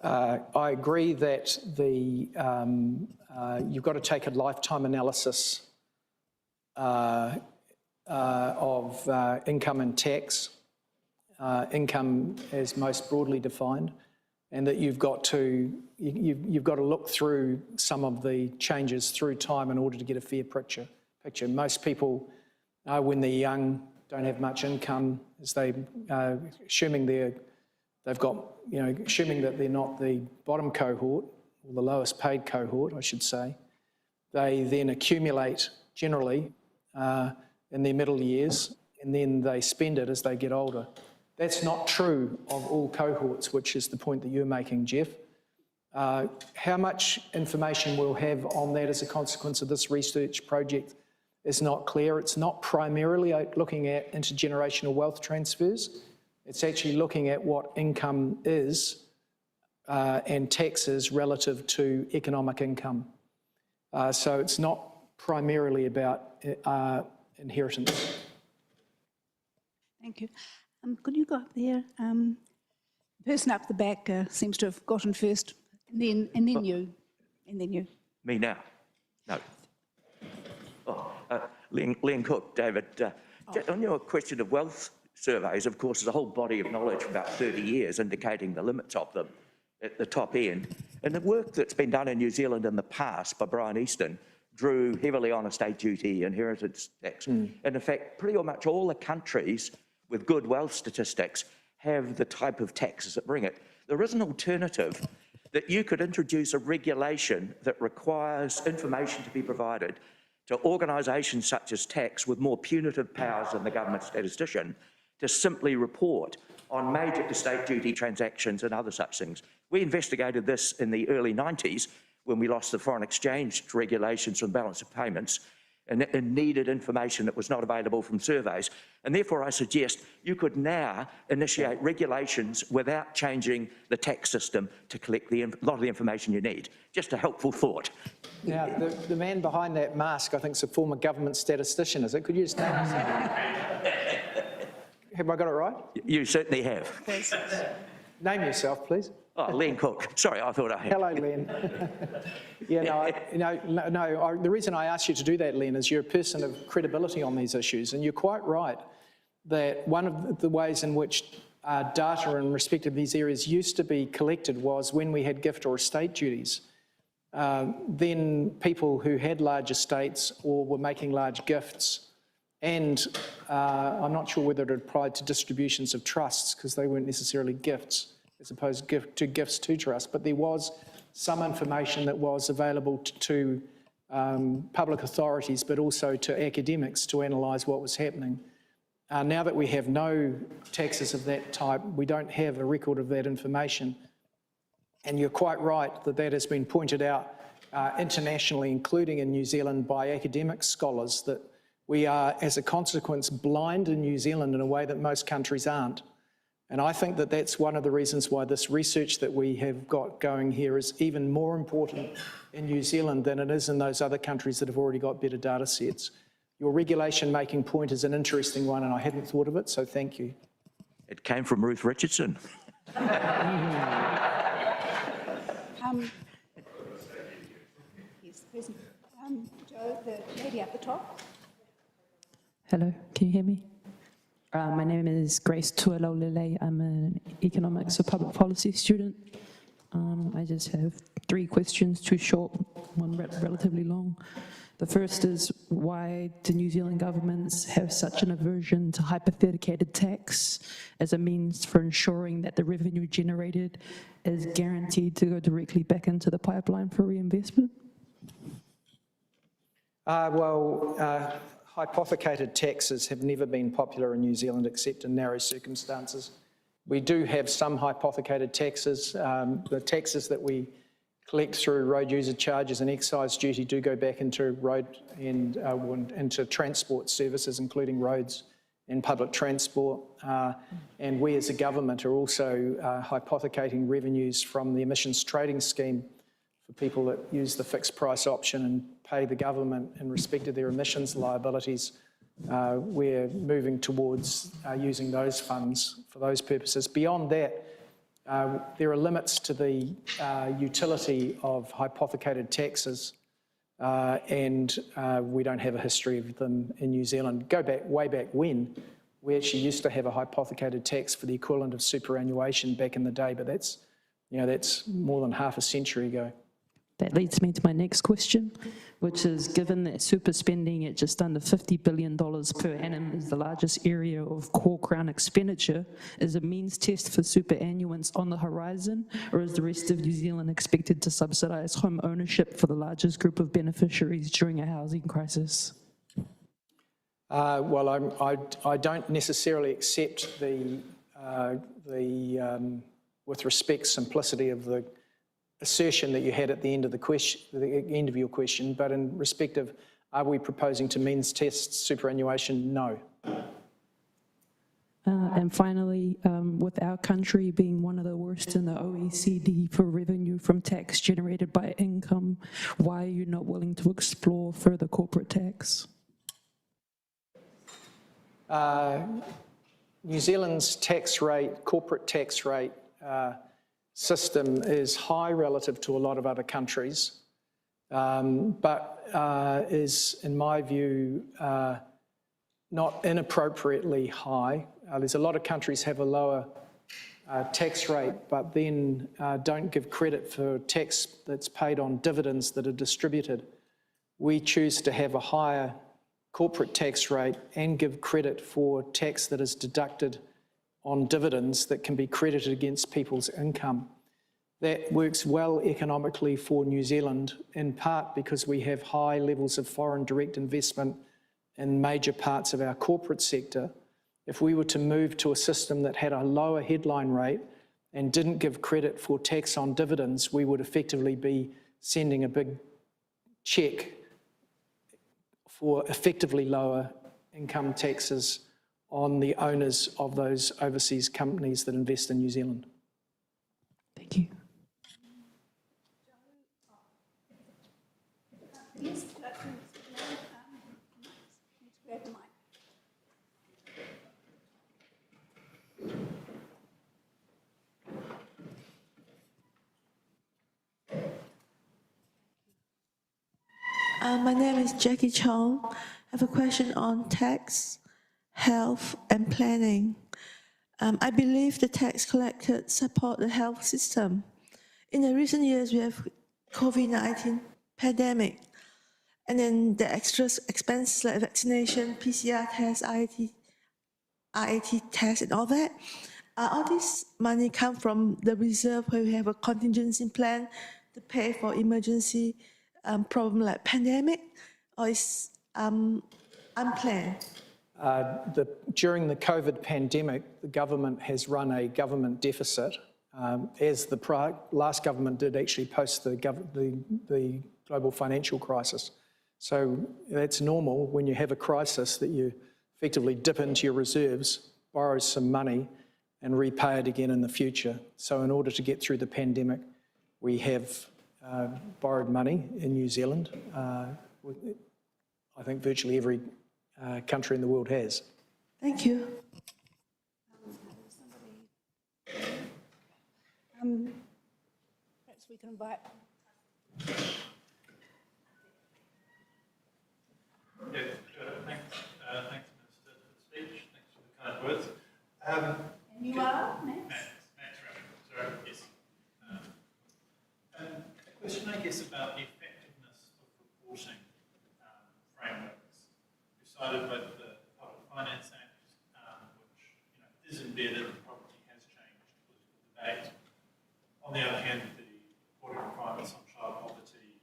I agree that you've got to take a lifetime analysis of income and tax, income as most broadly defined, and that you've got to look through some of the changes through time in order to get a fair picture. Most people, when they're young, don't have much income, as they assuming that they're not the bottom cohort, or the lowest paid cohort, I should say. They then accumulate generally in their middle years, and then they spend it as they get older. That's not true of all cohorts, which is the point that you're making, Jeff. How much information we'll have on that as a consequence of this research project is not clear. It's not primarily looking at intergenerational wealth transfers. It's actually looking at what income is and taxes relative to economic income. So it's not primarily about inheritance. Thank you. Could you go up there? The person up the back seems to have gotten first, and then you. Me now? No. Oh, Len Cook, David. On your question of wealth surveys, of course, there's a whole body of knowledge for about 30 years indicating the limits of them at the top end. And the work that's been done in New Zealand in the past by Brian Easton drew heavily on estate duty, inheritance tax. And in fact, pretty much all the countries with good wealth statistics have the type of taxes that bring it. There is an alternative that you could introduce a regulation that requires information to be provided to organisations such as tax with more punitive powers than the government statistician to simply report on major estate duty transactions and other such things. We investigated this in the early 90s when we lost the foreign exchange regulations from balance of payments and needed information that was not available from surveys. And therefore I suggest you could now initiate regulations without changing the tax system to collect a lot of the information you need. Just a helpful thought. Now, the man behind that mask, I think, is a former government statistician, is it? Could you just name yourself? Have I got it right? You certainly have. Yes. Name yourself, please. Oh, Len Cook. Sorry, I thought I had. Hello, Len. The reason I asked you to do that, Len, is you're a person of credibility on these issues, and you're quite right that one of the ways in which data in respect of these areas used to be collected was when we had gift or estate duties. Then people who had large estates or were making large gifts, and I'm not sure whether it applied to distributions of trusts because they weren't necessarily gifts as opposed to gifts to trust, but there was some information that was available to public authorities, but also to academics to analyse what was happening. Now that we have no taxes of that type, we don't have a record of that information. And you're quite right that that has been pointed out internationally, including in New Zealand, by academic scholars, that We are, as a consequence, blind in New Zealand in a way that most countries aren't. And I think that that's one of the reasons why this research that we have got going here is even more important in New Zealand than it is in those other countries that have already got better data sets. Your regulation making point is an interesting one, and I hadn't thought of it, so thank you. It came from Ruth Richardson. Yes, President. Joe, the lady at the top. Hello, can you hear me? My name is Grace Tualolele. I'm an economics or public policy student. I just have 3 questions, 2 short, one relatively long. The first is, why do New Zealand governments have such an aversion to hypotheticated tax as a means for ensuring that the revenue generated is guaranteed to go directly back into the pipeline for reinvestment? Hypothecated taxes have never been popular in New Zealand except in narrow circumstances. We do have some hypothecated taxes. The taxes that we collect through road user charges and excise duty do go back into road and into transport services, including roads and public transport. And we as a government are also hypothecating revenues from the emissions trading scheme for people that use the fixed price option and pay the government in respect of their emissions liabilities. We're moving towards using those funds for those purposes. Beyond that, there are limits to the utility of hypothecated taxes, and we don't have a history of them in New Zealand. Go back, way back when, we actually used to have a hypothecated tax for the equivalent of superannuation back in the day, but that's more than half a century ago. That leads me to my next question, which is, given that super spending at just under $50 billion per annum is the largest area of core Crown expenditure, is a means test for superannuants on the horizon, or is the rest of New Zealand expected to subsidise home ownership for the largest group of beneficiaries during a housing crisis? I don't necessarily accept the with respect, simplicity of the assertion that you had at the end of the question, the end of your question, but in respect of, are we proposing to means test superannuation? No. And finally, with our country being one of the worst in the OECD for revenue from tax generated by income, why are you not willing to explore further corporate tax? New Zealand's tax rate, corporate tax rate, system is high relative to a lot of other countries, but is, in my view, not inappropriately high. There's a lot of countries have a lower tax rate, but then don't give credit for tax that's paid on dividends that are distributed. We choose to have a higher corporate tax rate and give credit for tax that is deducted on dividends that can be credited against people's income. That works well economically for New Zealand, in part because we have high levels of foreign direct investment in major parts of our corporate sector. If we were to move to a system that had a lower headline rate and didn't give credit for tax on dividends, we would effectively be sending a big check for effectively lower income taxes on the owners of those overseas companies that invest in New Zealand. Thank you. Yes, grab the mic. My name is Jackie Chong. I have a question on tax, health and planning. I believe the tax collected support the health system. In the recent years, we have COVID-19 pandemic, and then the extra expenses like vaccination, PCR tests, IAT tests, and all that. All this money come from the reserve where we have a contingency plan to pay for emergency problem like pandemic, or is unplanned? During the COVID pandemic, the government has run a government deficit, as the last government did actually post the global financial crisis. So that's normal when you have a crisis that you effectively dip into your reserves, borrow some money and repay it again in the future. So in order to get through the pandemic, we have borrowed money in New Zealand. I think virtually every country in the world has. Thank you. Perhaps we can invite. Yeah, thanks, Minister, for the speech. Thanks for the kind words. And you are, Max? Max Rammond, sorry, yes. A question, I guess, about the effectiveness of reporting frameworks. You cited both the Public Finance Act, which is embedded and probably has changed political debate. On the other hand, the reporting requirements on child poverty,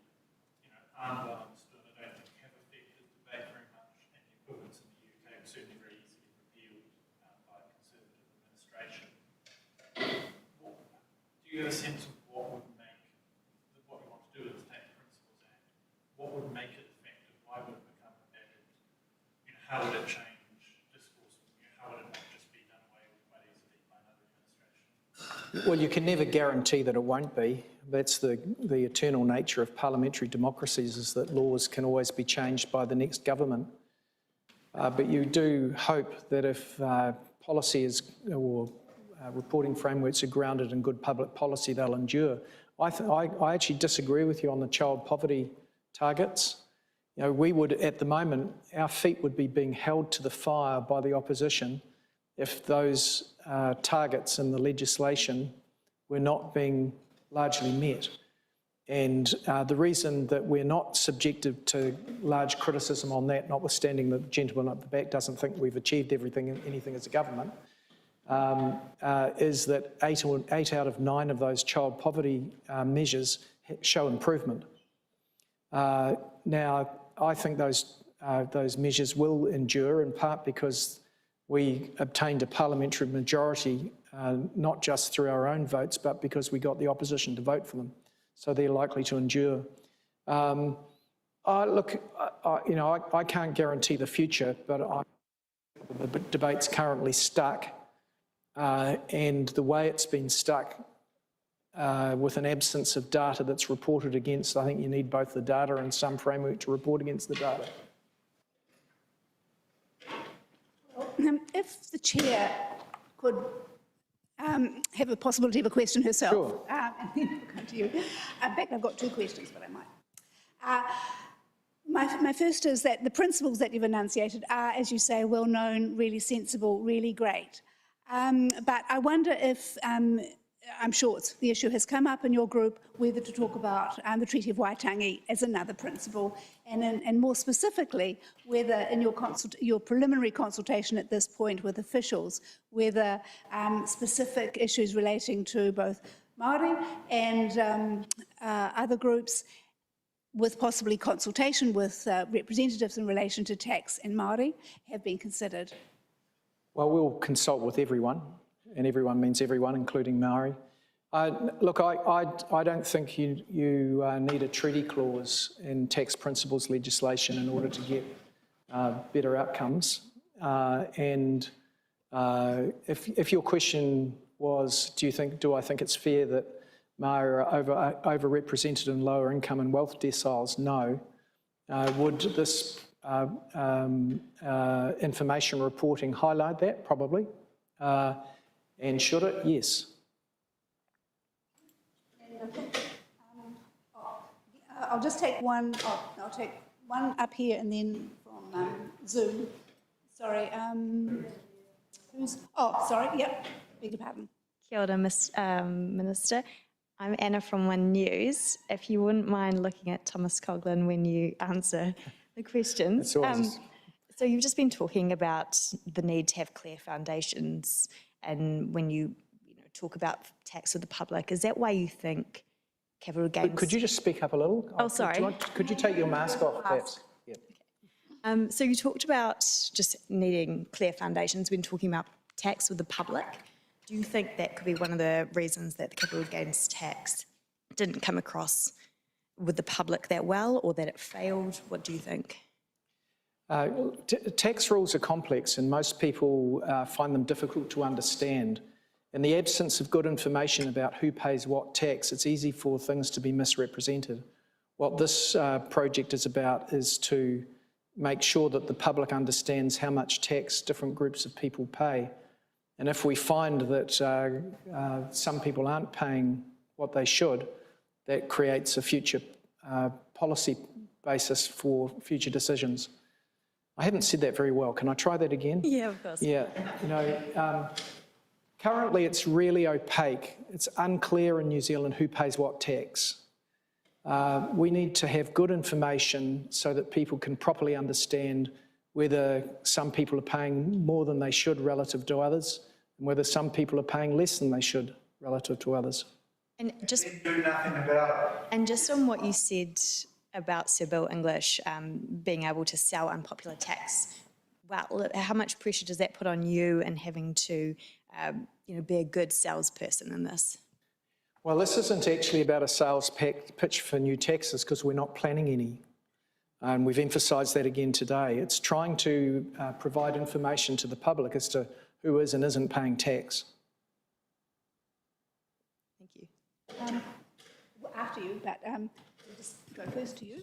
aren't well understood. I don't think have affected debate very much, and the equivalents in the UK were certainly very easily repealed by a Conservative administration. Do you have a sense of what would make what we want to do with the Tax Principles Act? What would make it effective? Why would it become embedded? How would it change discourse? How would it not just be done away with quite easily by another administration? Well, you can never guarantee that it won't be. That's the eternal nature of parliamentary democracies, is that laws can always be changed by the next government. But you do hope that if policy is, or reporting frameworks are grounded in good public policy, they'll endure. I actually disagree with you on the child poverty targets. We would, at the moment, our feet would be being held to the fire by the opposition if those targets in the legislation were not being largely met. And the reason that we're not subjected to large criticism on that, notwithstanding the gentleman up the back doesn't think we've achieved anything as a government, is that 8 out of 9 of those child poverty measures show improvement. Now, I think those measures will endure, in part because we obtained a parliamentary majority, not just through our own votes, but because we got the opposition to vote for them. So they're likely to endure. Look, I can't guarantee the future, but the debate's currently stuck. And the way it's been stuck with an absence of data that's reported against, I think you need both the data and some framework to report against the data. If the chair could have a possibility of a question herself. Sure. And then we'll come to you. In fact, I've got 2 questions, but I might. My first is that the principles that you've enunciated are, as you say, well known, really sensible, really great. But I wonder if, I'm sure the issue has come up in your group, whether to talk about the Treaty of Waitangi as another principle, and more specifically, whether in your preliminary consultation at this point with officials, whether specific issues relating to both Māori and other groups, with possibly consultation with representatives in relation to tax and Māori, have been considered. Well, we'll consult with everyone, and everyone means everyone, including Maori. Look, I don't think you need a treaty clause in tax principles legislation in order to get better outcomes. And if your question was, do I think it's fair that Maori are overrepresented in lower income and wealth deciles? No. Would this information reporting highlight that? Probably. And should it? Yes. I'll just take one. I'll take one up here and then from Zoom. Sorry. Sorry. Yep. Beg your pardon. Kia ora, Minister. I'm Anna from One News. If you wouldn't mind looking at Thomas Coughlin when you answer the questions. So you've just been talking about the need to have clear foundations, and when you talk about tax with the public, is that why you think capital gains... Could you just speak up a little? Oh, sorry. Could you take your mask off, perhaps? Yeah. Okay. So you talked about just needing clear foundations when talking about tax with the public. Do you think that could be one of the reasons that the capital gains tax didn't come across with the public that well, or that it failed? What do you think? Tax rules are complex and most people find them difficult to understand. In the absence of good information about who pays what tax, it's easy for things to be misrepresented. What this project is about is to make sure that the public understands how much tax different groups of people pay. And if we find that some people aren't paying what they should, that creates a future policy basis for future decisions. I haven't said that very well. Can I try that again? Yeah, of course. Yeah, currently it's really opaque. It's unclear in New Zealand who pays what tax. We need to have good information so that people can properly understand whether some people are paying more than they should relative to others, and whether some people are paying less than they should relative to others. And just Do nothing about it. And just on what you said about Sir Bill English being able to sell unpopular tax, well, how much pressure does that put on you in having to, be a good salesperson in this? Well, this isn't actually about a sales pitch for new taxes because we're not planning any. And we've emphasised that again today. It's trying to provide information to the public as to who is and isn't paying tax. Thank you. After you, but we'll just go first to you.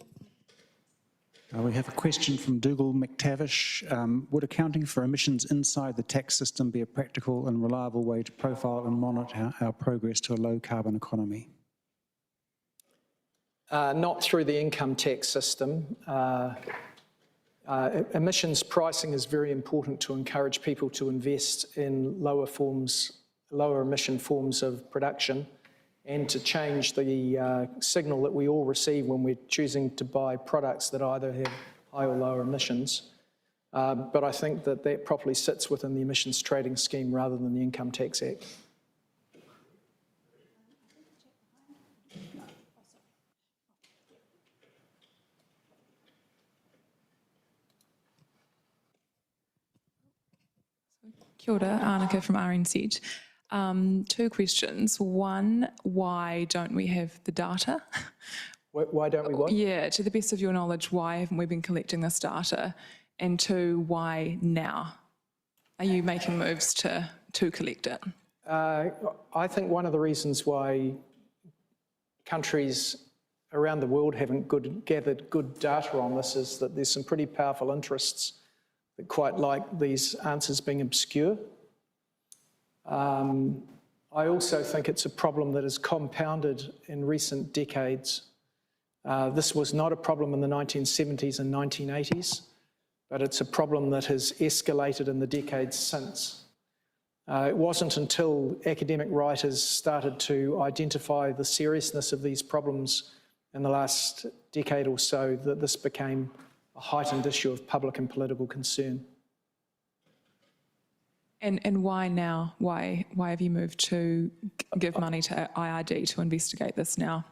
We have a question from Dougal McTavish. Would accounting for emissions inside the tax system be a practical and reliable way to profile and monitor our progress to a low carbon economy? Not through the income tax system. Emissions pricing is very important to encourage people to invest in lower emission forms of production, and to change the signal that we all receive when we're choosing to buy products that either have high or lower emissions. But I think that properly sits within the emissions trading scheme rather than the Income Tax Act. Kia ora, Annika from RNZ. Two questions. One, why don't we have the data? Why don't we what? Yeah, to the best of your knowledge, why haven't we been collecting this data? And two, why now? Are you making moves to collect it? I think one of the reasons why countries around the world haven't gathered good data on this is that there's some pretty powerful interests that quite like these answers being obscure. I also think it's a problem that has compounded in recent decades. This was not a problem in the 1970s and 1980s, but it's a problem that has escalated in the decades since. It wasn't until academic writers started to identify the seriousness of these problems in the last decade or so that this became a heightened issue of public and political concern. And why now? Why have you moved to give money to IRD to investigate this now?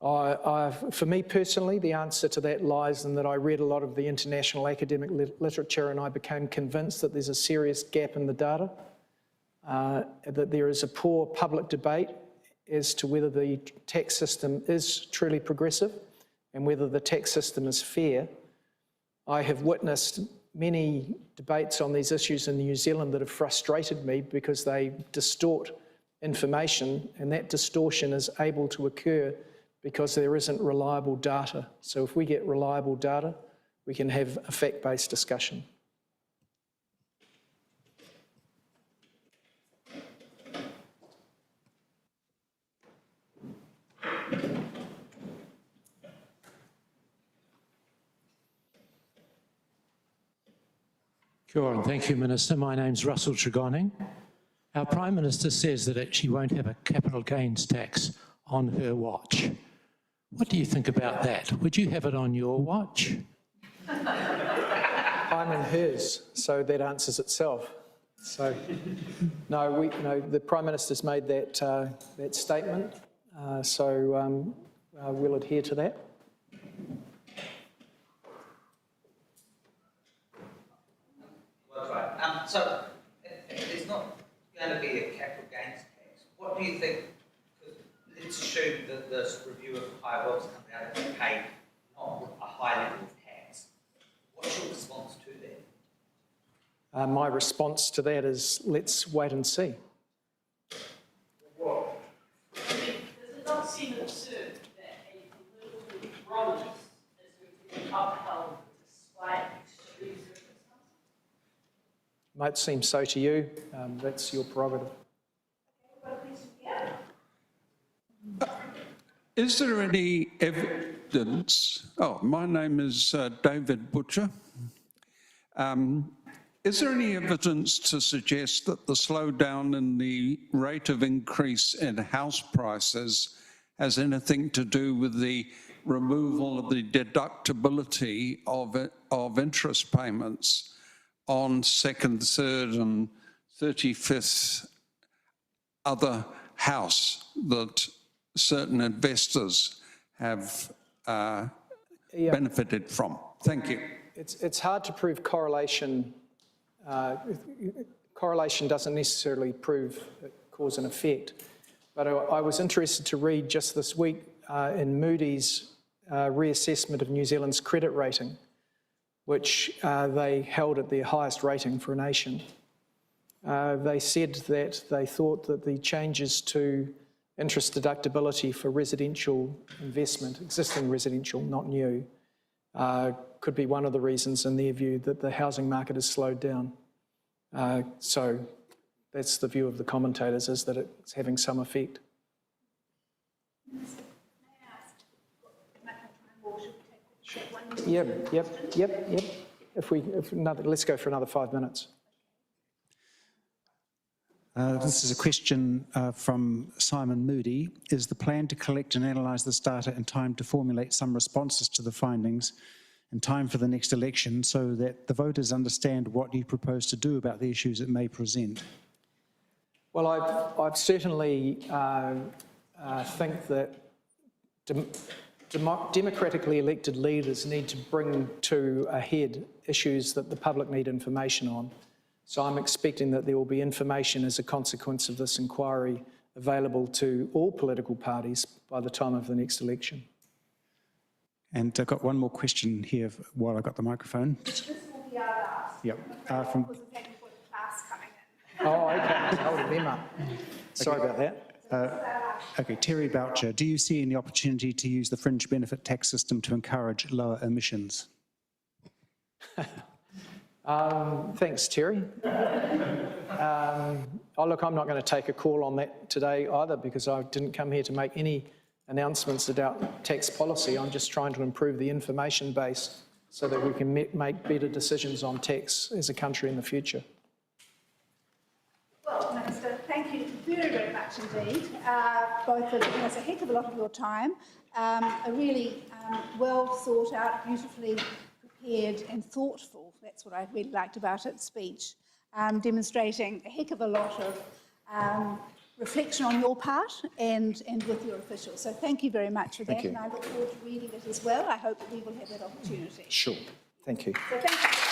For me personally, the answer to that lies in that I read a lot of the international academic literature and I became convinced that there's a serious gap in the data, that there is a poor public debate as to whether the tax system is truly progressive and whether the tax system is fair. I have witnessed many debates on these issues in New Zealand that have frustrated me because they distort information, and that distortion is able to occur because there isn't reliable data. So if we get reliable data, we can have a fact-based discussion. Kia ora, and thank you, Minister. My name's Russell Tregoning. Our Prime Minister says that she won't have a capital gains tax on her watch. What do you think about that? Would you have it on your watch? I'm in hers, so that answers itself. So, no, the Prime Minister's made that statement, so we'll adhere to that. So, if there's not going to be a capital gains tax, what do you think? Because let's assume that this review of higher wealth comes out My response to that is let's wait and see. Does it not seem absurd that a political promise is to be upheld despite extreme circumstances? Might seem so to you. That's your prerogative. Is there any evidence? Oh, my name is David Butcher. Is there any evidence to suggest that the slowdown in the rate of increase in house prices has anything to do with the removal of the deductibility of interest payments on second, third and 35th other house that certain investors have benefited from? Thank you. It's hard to prove correlation. Correlation doesn't necessarily prove cause and effect. But I was interested to read just this week in Moody's reassessment of New Zealand's credit rating, which they held at their highest rating for a nation. They said that they thought that the changes to interest deductibility for residential investment, existing residential, not new, could be one of the reasons in their view that the housing market has slowed down. So that's the view of the commentators, is that it's having some effect. Yep. Let's go for another 5 minutes. This is a question from Simon Moody. Is the plan to collect and analyse this data in time to formulate some responses to the findings in time for the next election so that the voters understand what you propose to do about the issues it may present? Well, I've certainly think that democratically elected leaders need to bring to a head issues that the public need information on. So I'm expecting that there will be information as a consequence of this inquiry available to all political parties by the time of the next election. And I've got one more question here while I've got the microphone. This will be our last. Yep. From class coming in. Oh, okay. Hold them up. Sorry about that. Okay, Terry Boucher, do you see any opportunity to use the fringe benefit tax system to encourage lower emissions? Thanks, Terry. Look, I'm not going to take a call on that today either because I didn't come here to make any announcements about tax policy. I'm just trying to improve the information base so that we can make better decisions on tax as a country in the future. Well, Minister, thank you very, very much indeed, both for giving us a heck of a lot of your time, a really well thought out, beautifully prepared and thoughtful, that's what I really liked about it, speech, demonstrating a heck of a lot of reflection on your part and with your officials. So thank you very much for that, and I look forward to reading it as well. I hope that we will have that opportunity. Sure. Thank you. So thank you.